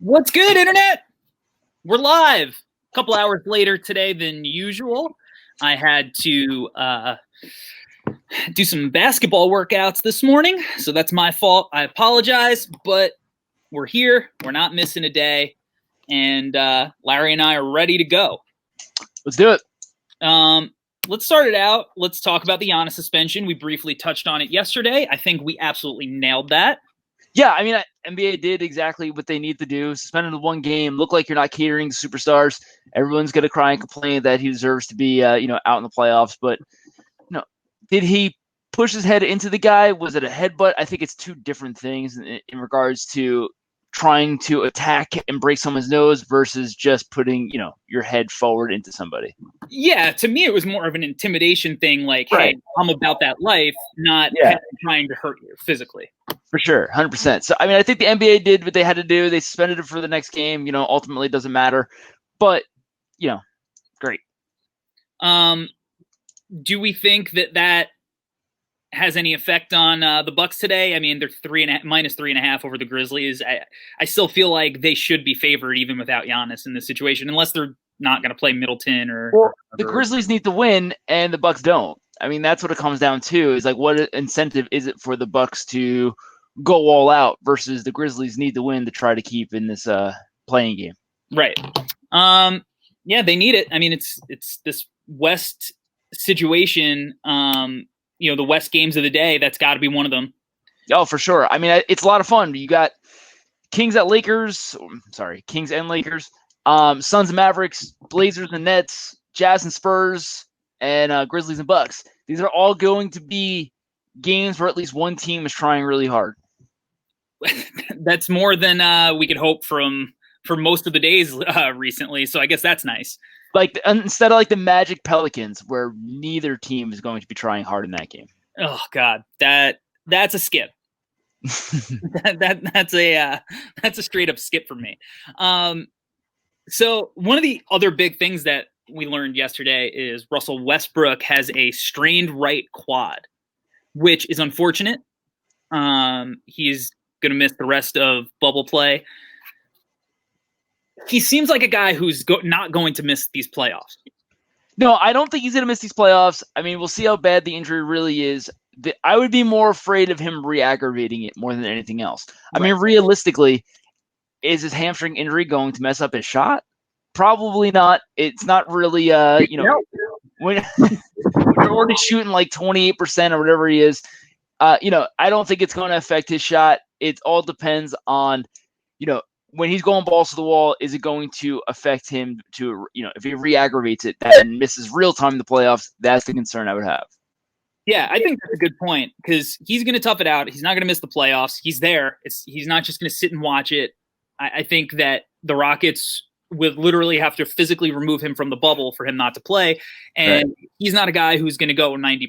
What's good, Internet? We're live. A couple hours later today than usual. I had to do some basketball workouts this morning, so that's my fault. I apologize, but we're here. We're not missing a day, and Larry and I are ready to go. Let's do it. Let's start it out. Let's talk about the Giannis suspension. We briefly touched on it yesterday. I think we absolutely nailed that. Yeah, I mean, NBA did exactly what they need to do. Suspended the one game. Look like you're not catering to superstars. Everyone's going to cry and complain that he deserves to be, out in the playoffs. But, did he push his head into the guy? Was it a headbutt? I think it's two different things in regards to trying to attack and break someone's nose versus just putting, your head forward into somebody. Yeah, to me, it was more of an intimidation thing. Like, right. Hey, I'm about that life, not trying to hurt you physically. For sure, 100%. So, I mean, I think the NBA did what they had to do. They suspended it for the next game. Ultimately it doesn't matter. But, great. Do we think that has any effect on the Bucks today? I mean, they're -3.5 over the Grizzlies. I still feel like they should be favored even without Giannis in this situation, unless they're not going to play Middleton or. Well, the Grizzlies need to win, and the Bucks don't. I mean, that's what it comes down to. Is like, what incentive is it for the Bucks to go all out versus the Grizzlies need to win to try to keep in this playing game? Right. Yeah, they need it. I mean, it's this West situation. The West games of the day. That's got to be one of them. Oh, for sure. I mean, it's a lot of fun. You got Kings and Lakers. Suns and Mavericks, Blazers and Nets, Jazz and Spurs, and Grizzlies and Bucks. These are all going to be games where at least one team is trying really hard. That's more than we could hope for most of the days recently. So I guess that's nice. Like instead of like the Magic Pelicans, where neither team is going to be trying hard in that game. Oh God, that's a skip. that's a straight up skip for me. So one of the other big things that we learned yesterday is Russell Westbrook has a strained right quad, which is unfortunate. He's going to miss the rest of bubble play. He seems like a guy who's not going to miss these playoffs. No, I don't think he's going to miss these playoffs. I mean, we'll see how bad the injury really is. I would be more afraid of him re-aggravating it more than anything else. I mean, realistically, is his hamstring injury going to mess up his shot? Probably not. It's not really, when you're already shooting like 28% or whatever he is, I don't think it's going to affect his shot. It all depends on, when he's going balls to the wall, is it going to affect him to, if he re-aggravates it and misses real time in the playoffs, that's the concern I would have. Yeah, I think that's a good point because he's going to tough it out. He's not going to miss the playoffs. He's there. He's not just going to sit and watch it. I think that the Rockets would literally have to physically remove him from the bubble for him not to play. And He's not a guy who's going to go 90%.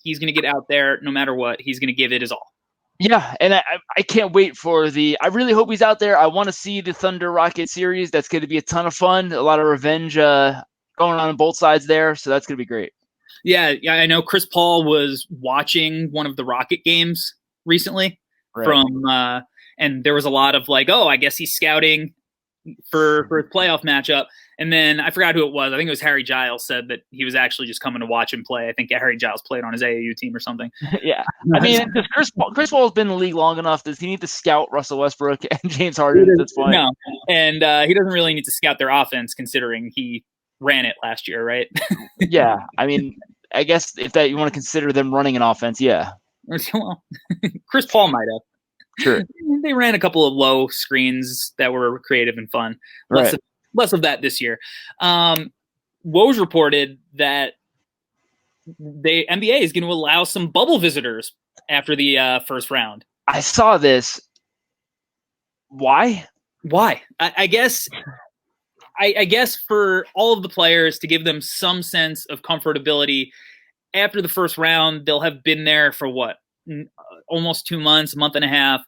He's going to get out there no matter what. He's going to give it his all. Yeah, and I can't wait for I really hope he's out there. I want to see the Thunder Rocket series. That's going to be a ton of fun. A lot of revenge going on both sides there. So that's going to be great. Yeah, I know Chris Paul was watching one of the Rocket games recently and there was a lot of like, I guess he's scouting for his playoff matchup. And then I forgot who it was. I think it was Harry Giles said that he was actually just coming to watch him play. I think Harry Giles played on his AAU team or something. Yeah. I mean, Chris Paul's been in the league long enough. Does he need to scout Russell Westbrook and James Harden at this point? No. And he doesn't really need to scout their offense considering he ran it last year, right? Yeah. I mean, I guess if you want to consider them running an offense, yeah. Well, Chris Paul might have. Sure. They ran a couple of low screens that were creative and fun. Less of that this year. Woj reported that the NBA is going to allow some bubble visitors after the first round. I saw this. Why? I guess for all of the players to give them some sense of comfortability after the first round, they'll have been there for what? Almost 2 months, a month and a half,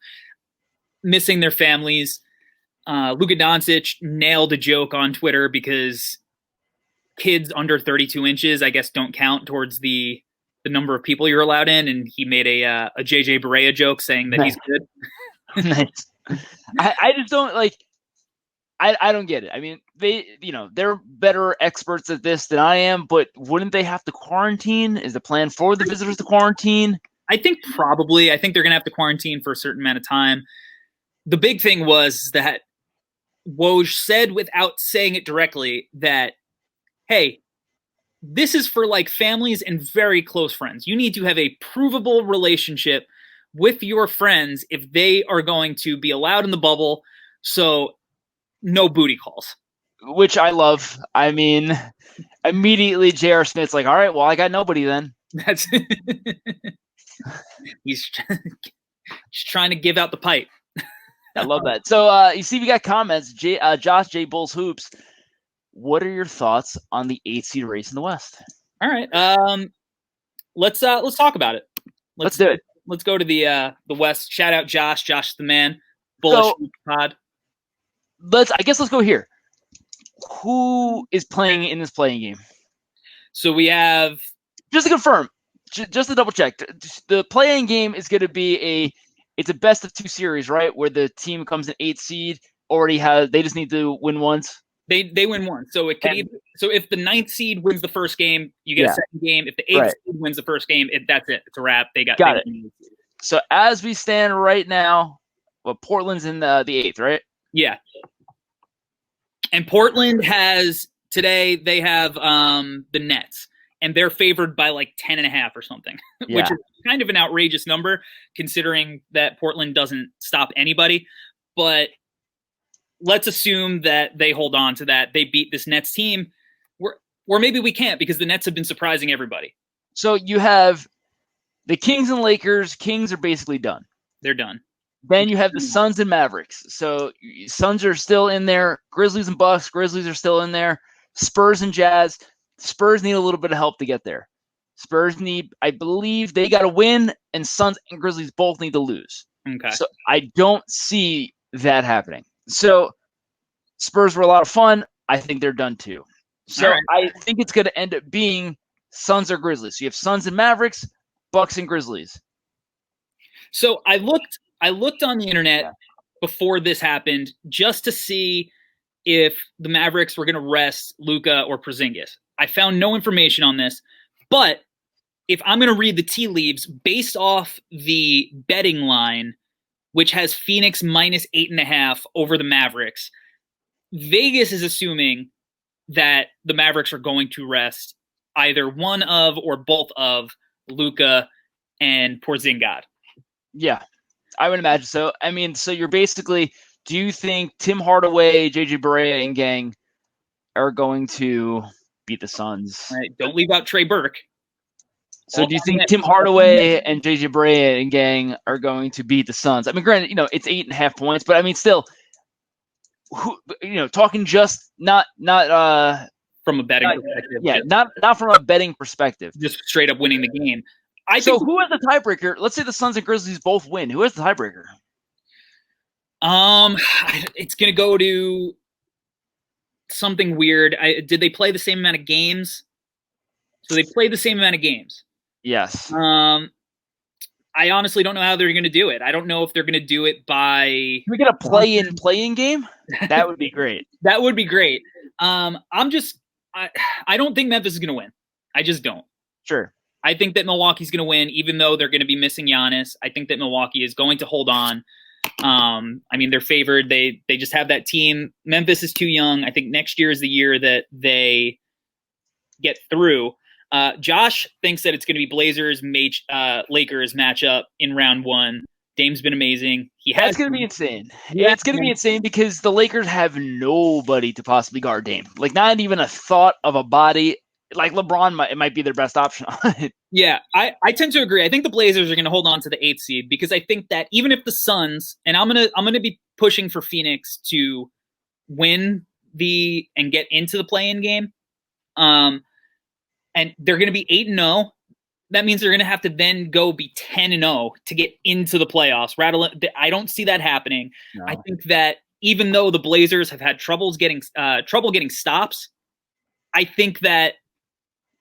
missing their families. Luka Doncic nailed a joke on Twitter because kids under 32 inches, I guess, don't count towards the number of people you're allowed in. And he made a JJ Barea joke saying that he's good. Nice. I just don't like I don't get it. I mean, they're better experts at this than I am, but wouldn't they have to quarantine? Is the plan for the visitors to quarantine? I think probably. I think they're going to have to quarantine for a certain amount of time. The big thing was that Woj said, without saying it directly, that, hey, this is for like families and very close friends. You need to have a provable relationship with your friends if they are going to be allowed in the bubble. So no booty calls. Which I love. I mean, immediately J.R. Smith's like, all right, well, I got nobody then. That's he's just trying to give out the pipe. I love that. So you see, we got comments. Josh J. Bulls Hoops. What are your thoughts on the 8 seed race in the West? All right, let's talk about it. Let's do it. Let's go to the West. Shout out Josh. Josh the man. Bullish pod. Let's go here. Who is playing in this playing game? So we have, just to confirm, just to double check, the playing game is going to be it's a best of 2 series, right? Where the team comes in 8 seed they just need to win once. They win one. So it could so if the 9th seed wins the first game, you get a second game. If the 8th seed wins the first game, that's it. It's a wrap. They got it. So as we stand right now, well, Portland's in the 8th, right? Yeah. And Portland has today. They have the Nets, and they're favored by like 10.5 or something, which is kind of an outrageous number considering that Portland doesn't stop anybody. But let's assume that they hold on to that. They beat this Nets team, or maybe we can't because the Nets have been surprising everybody. So you have the Kings and Lakers. Kings are basically done. They're done. Then you have the Suns and Mavericks. So Suns are still in there. Grizzlies and Bucks. Grizzlies are still in there. Spurs and Jazz. Spurs need a little bit of help to get there. Spurs need, I believe, they got to win, and Suns and Grizzlies both need to lose. Okay. So I don't see that happening. So Spurs were a lot of fun. I think they're done too. So I think it's going to end up being Suns or Grizzlies. So you have Suns and Mavericks, Bucks and Grizzlies. So I looked on the internet before this happened just to see if the Mavericks were going to rest Luka or Porzingis. I found no information on this, but if I'm going to read the tea leaves based off the betting line, which has Phoenix minus 8.5 over the Mavericks, Vegas is assuming that the Mavericks are going to rest either one of or both of Luka and Porzingis. Yeah, I would imagine so. I mean, so you're basically, do you think Tim Hardaway, JJ Barea, and gang are going to beat the Suns? Right. Don't leave out Trey Burke. So do you think Tim Hardaway and JJ Barea and gang are going to beat the Suns? I mean, granted, it's 8.5 points, but I mean, still, talking just not from a betting perspective. Yeah, not from a betting perspective. Just straight up winning the game. So who has the tiebreaker? Let's say the Suns and Grizzlies both win. Who has the tiebreaker? It's gonna go to something weird. Did they play the same amount of games? So they played the same amount of games. Yes. I honestly don't know how they're going to do it. I don't know if they're going to do it by. Can we get a play-in game? That would be great. That would be great. I don't think Memphis is going to win. I just don't. Sure. I think that Milwaukee's going to win, even though they're going to be missing Giannis. I think that Milwaukee is going to hold on. I mean, they're favored. They just have that team. Memphis is too young. I think next year is the year that they get through. Josh thinks that it's going to be Blazers Lakers matchup in round 1. Dame's been amazing. That's going to be insane. Yeah, it's going to be insane because the Lakers have nobody to possibly guard Dame. Like, not even a thought of a body. Like LeBron, it might be their best option. Yeah, I tend to agree. I think the Blazers are going to hold on to the 8th seed because I think that even if the Suns, and I'm gonna be pushing for Phoenix to win and get into the play-in game, and they're going to be 8-0. That means they're going to have to then go be 10-0 to get into the playoffs. I don't see that happening. No. I think that even though the Blazers have had trouble getting stops, I think that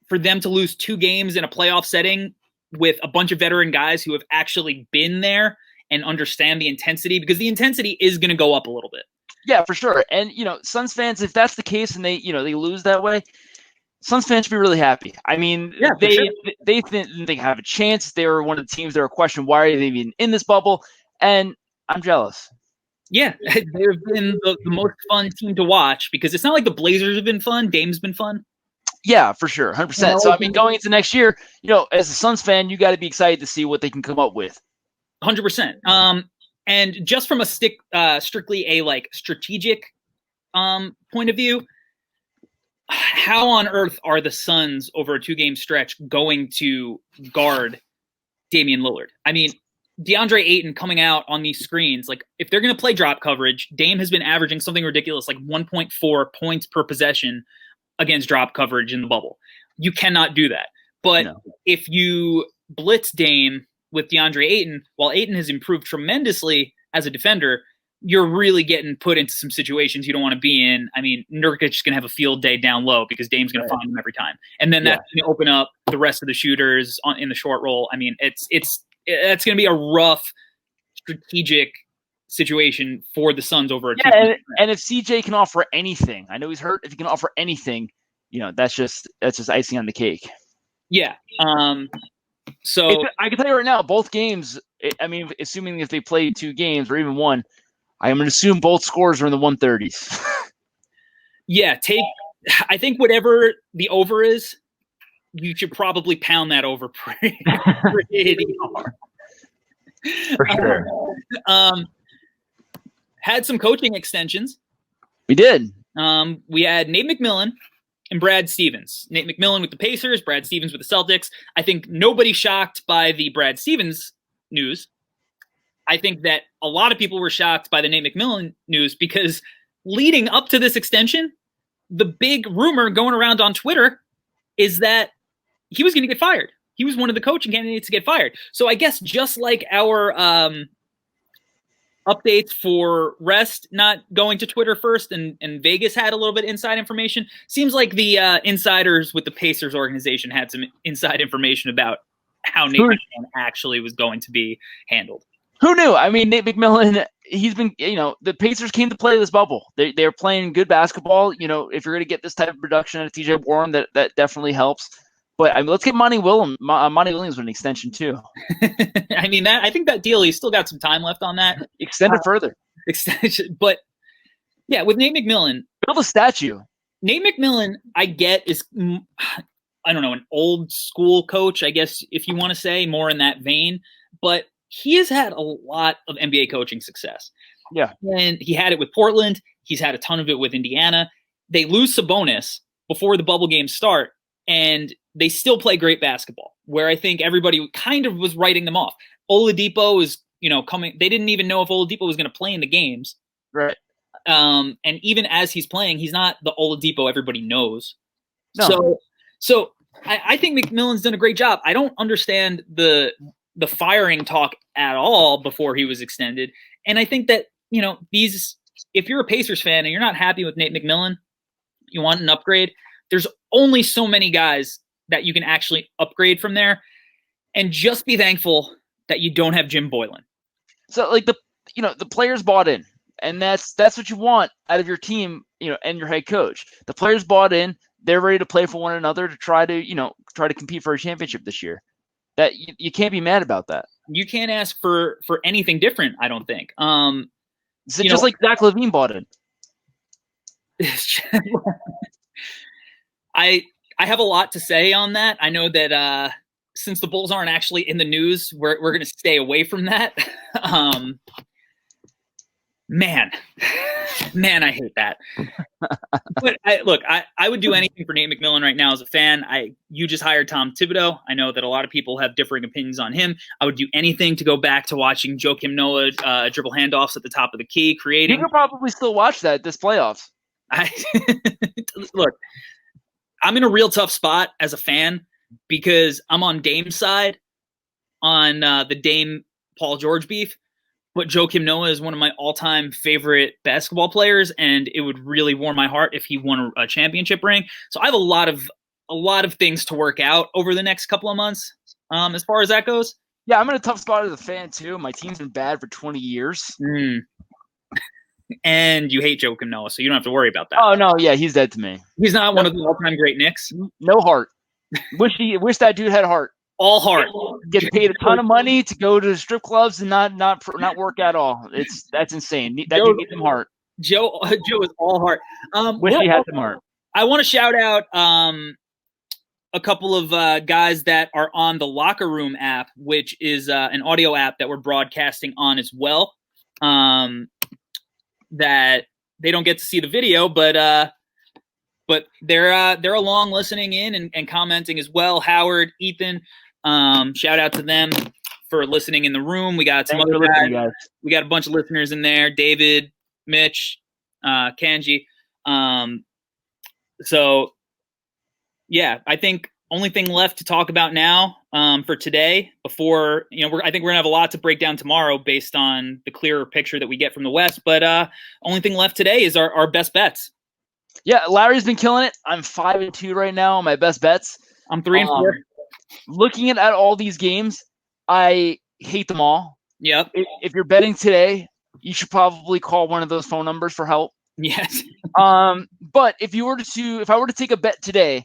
for them to lose 2 games in a playoff setting with a bunch of veteran guys who have actually been there and understand the intensity, because the intensity is going to go up a little bit. Yeah, for sure. And Suns fans, if that's the case and they lose that way, Suns fans should be really happy. I mean, Yeah, for sure. they think they have a chance. They were one of the teams that were questioned, why are they even in this bubble? And I'm jealous. Yeah, they've been the most fun team to watch because it's not like the Blazers have been fun. Dame's been fun. Yeah, for sure, 100%. So I mean, going into next year, as a Suns fan, you got to be excited to see what they can come up with. 100%. And just from a strictly a like strategic point of view, how on earth are the Suns over a 2-game stretch going to guard Damian Lillard? I mean, DeAndre Ayton coming out on these screens, like if they're going to play drop coverage, Dame has been averaging something ridiculous, like 1.4 points per possession against drop coverage in the bubble. You cannot do that. But if you blitz Dame with DeAndre Ayton, while Ayton has improved tremendously as a defender, you're really getting put into some situations you don't want to be in. I mean, Nurkic's going to have a field day down low because Dame's going to find him every time. And then that's going to open up the rest of the shooters in the short roll. I mean, it's going to be a rough strategic situation for the Suns over a team. And if CJ can offer anything, I know he's hurt. If he can offer anything, that's just icing on the cake. Yeah. So I can tell you right now, both games, I mean, assuming if they play 2 games or even one, I'm going to assume both scores are in the 130s. Yeah, I think whatever the over is, you should probably pound that over pretty hard. For sure. Had some coaching extensions. We did. We had Nate McMillan and Brad Stevens. Nate McMillan with the Pacers, Brad Stevens with the Celtics. I think nobody's shocked by the Brad Stevens news. I think that a lot of people were shocked by the Nate McMillan news because leading up to this extension, the big rumor going around on Twitter is that he was going to get fired. He was one of the coaching candidates to get fired. So I guess just like our updates for Rest not going to Twitter first and Vegas had a little bit of inside information, seems like the insiders with the Pacers organization had some inside information about how Nate McMillan actually was going to be handled. Who knew? I mean, Nate McMillan, he's been, the Pacers came to play this bubble. They're playing good basketball. If you're going to get this type of production out of TJ Warren, that definitely helps. But I mean, let's get Monty Williams with an extension too. I mean, I think that deal, he's still got some time left on that. Extend it further. Extension, but yeah, with Nate McMillan, build a statue. Nate McMillan, I get is, I don't know, an old school coach, I guess, if you want to say, more in that vein. But he has had a lot of NBA coaching success. Yeah. And he had it with Portland. He's had a ton of it with Indiana. They lose Sabonis before the bubble games start, and they still play great basketball, where I think everybody kind of was writing them off. Oladipo is, coming. They didn't even know if Oladipo was going to play in the games. Right. And even as he's playing, he's not the Oladipo everybody knows. No. So I think McMillan's done a great job. I don't understand the firing talk at all before he was extended. And I think that, if you're a Pacers fan and you're not happy with Nate McMillan, you want an upgrade, there's only so many guys that you can actually upgrade from there. And just be thankful that you don't have Jim Boylan. So like the players bought in, and that's what you want out of your team, and your head coach. The players bought in, they're ready to play for one another to try to compete for a championship this year. That you can't be mad about that. You can't ask for anything different, I don't think. Just like Zach LaVine bought in. I have a lot to say on that. I know that since the Bulls aren't actually in the news, we're going to stay away from that. Man, I hate that. But I would do anything for Nate McMillan right now as a fan. You just hired Tom Thibodeau. I know that a lot of people have differing opinions on him. I would do anything to go back to watching Joakim Noah dribble handoffs at the top of the key, creating. You could probably still watch that this playoffs. Look, I'm in a real tough spot as a fan because I'm on Dame's side on the Dame Paul George beef. But Joakim Noah is one of my all-time favorite basketball players, and it would really warm my heart if he won a championship ring. So I have a lot of things to work out over the next couple of months, as far as that goes. Yeah, I'm in a tough spot as a fan too. My team's been bad for 20 years. and you hate Joakim Noah, so you don't have to worry about that. Oh no, yeah, he's dead to me. He's not one of the all-time great Knicks. No heart. Wish that dude had heart. All heart. Get paid a ton of money to go to strip clubs and not work at all. That's insane. That dude needs some heart. Joe is all heart. Wish he had some heart. I want to shout out a couple of guys that are on the Locker Room app, which is an audio app that we're broadcasting on as well. That they don't get to see the video, but they're along listening in and commenting as well. Howard, Ethan, shout out to them for listening in the room. We got some other guys. We got a bunch of listeners in there. David, Mitch, Kanji. So yeah, I think only thing left to talk about now for today before, I think we're gonna have a lot to break down tomorrow based on the clearer picture that we get from the West. But only thing left today is our best bets. Yeah, Larry's been killing it. I'm 5-2 right now on my best bets. I'm 3-4. Looking at all these games, I hate them all. Yep. If you're betting today, you should probably call one of those phone numbers for help. Yes. But if I were to take a bet today,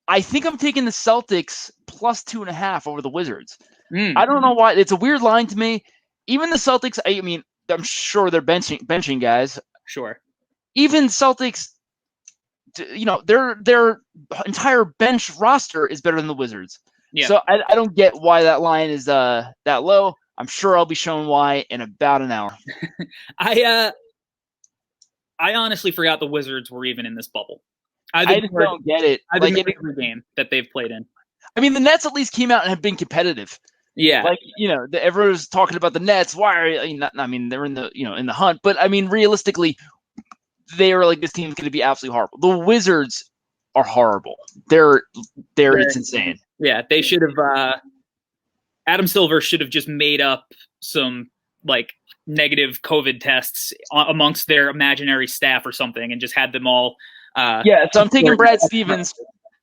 I think I'm taking the Celtics plus 2.5 over the Wizards. I don't know why. It's a weird line to me. Even the Celtics, I mean, I'm sure they're benching guys. Sure. Even Celtics, their entire bench roster is better than the Wizards. Yeah. So I don't get why that line is that low. I'm sure I'll be shown why in about an hour. I honestly forgot the Wizards were even in this bubble. I just don't get it. I think every game that they've played in. I mean, the Nets at least came out and have been competitive. Yeah. Everyone's talking about the Nets. Why are you? I mean, they're in the in the hunt, but I mean, realistically, they were like, this team's going to be absolutely horrible. The Wizards are horrible. It's insane. Yeah, they should have. Adam Silver should have just made up some negative COVID tests amongst their imaginary staff or something, and just had them all. So I'm taking Brad Stevens.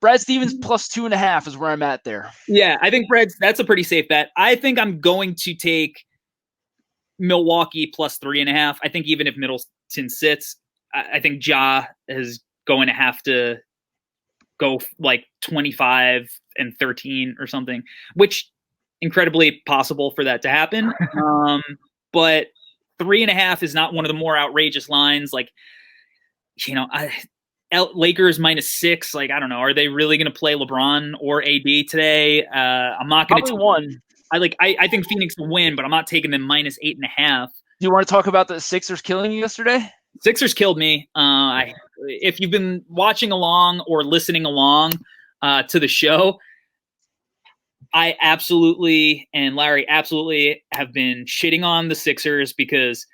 Brad Stevens plus 2.5 is where I'm at there. Yeah, I think that's a pretty safe bet. I think I'm going to take Milwaukee plus 3.5. I think even if Middleton sits, I think Ja is going to have to go 25 and 13 or something, which incredibly possible for that to happen. But 3.5 is not one of the more outrageous lines. Lakers -6. I don't know. Are they really going to play LeBron or AD today? I'm not going to. One. I think Phoenix will win, but I'm not taking them -8.5. Do you want to talk about the Sixers killing you yesterday? Sixers killed me. If you've been watching along or listening along to the show, I absolutely and Larry absolutely have been shitting on the Sixers because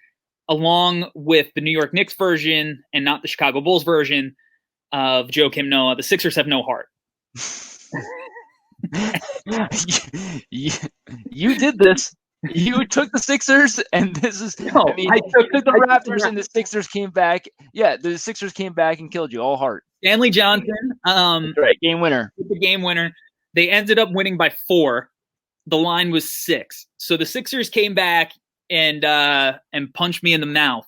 along with the New York Knicks version and not the Chicago Bulls version of Joakim Noah, the Sixers have no heart. You did this. You took the Sixers, and this is. I took the Raptors, and the Sixers came back. Yeah, the Sixers came back and killed you all heart. Stanley Johnson, right, game winner. The game winner. They ended up winning by 4. The line was 6, so the Sixers came back and punched me in the mouth.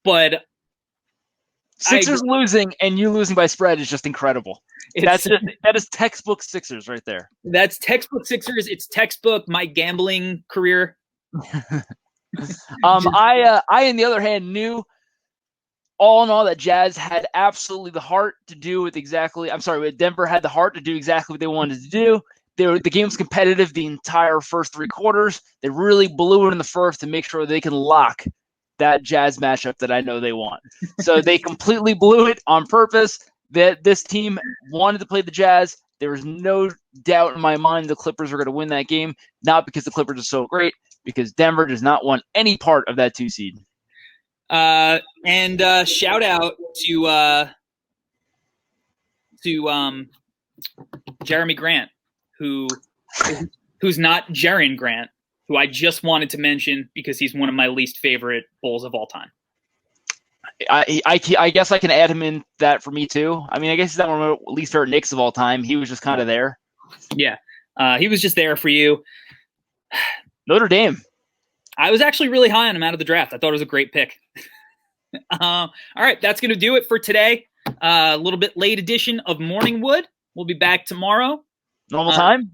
But Sixers losing and you losing by spread is just incredible. That is textbook Sixers right there. That's textbook Sixers. It's textbook my gambling career. I on the other hand knew all in all that Jazz had absolutely the heart to do with Denver had the heart to do exactly what they wanted to do. The game was competitive the entire first 3 quarters. They really blew it in the first to make sure they can lock that Jazz matchup that I know they want. So they completely blew it on purpose. That this team wanted to play the Jazz. There was no doubt in my mind the Clippers were going to win that game, not because the Clippers are so great, because Denver does not want any part of that 2 seed. And shout out to Jeremy Grant, who's not Jaren Grant, who I just wanted to mention because he's one of my least favorite Bulls of all time. I guess I can add him in that for me too. I mean, I guess he's not one of my least favorite Knicks of all time. He was just kind of there. Yeah, he was just there for you. Notre Dame. I was actually really high on him out of the draft. I thought it was a great pick. All right, that's going to do it for today. A little bit late edition of Morningwood. We'll be back tomorrow. Normal time?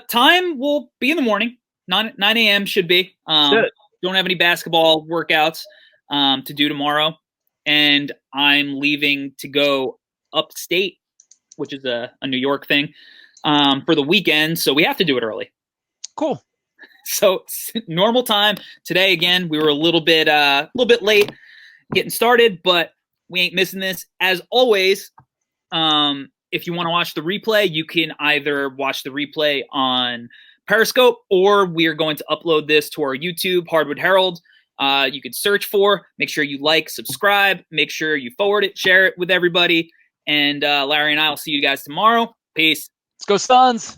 Time will be in the morning. 9 a.m. should be. Don't have any basketball workouts to do tomorrow. And I'm leaving to go upstate, which is a New York thing, for the weekend. So we have to do it early. Cool. So normal time today. Again, we were a little bit late getting started, but we ain't missing this. As always, if you want to watch the replay, you can either watch the replay on Periscope, or we are going to upload this to our YouTube, Hardwood Herald. You can search for, make sure you like, subscribe, make sure you forward it, share it with everybody. And Larry and I will see you guys tomorrow. Peace. Let's go Suns.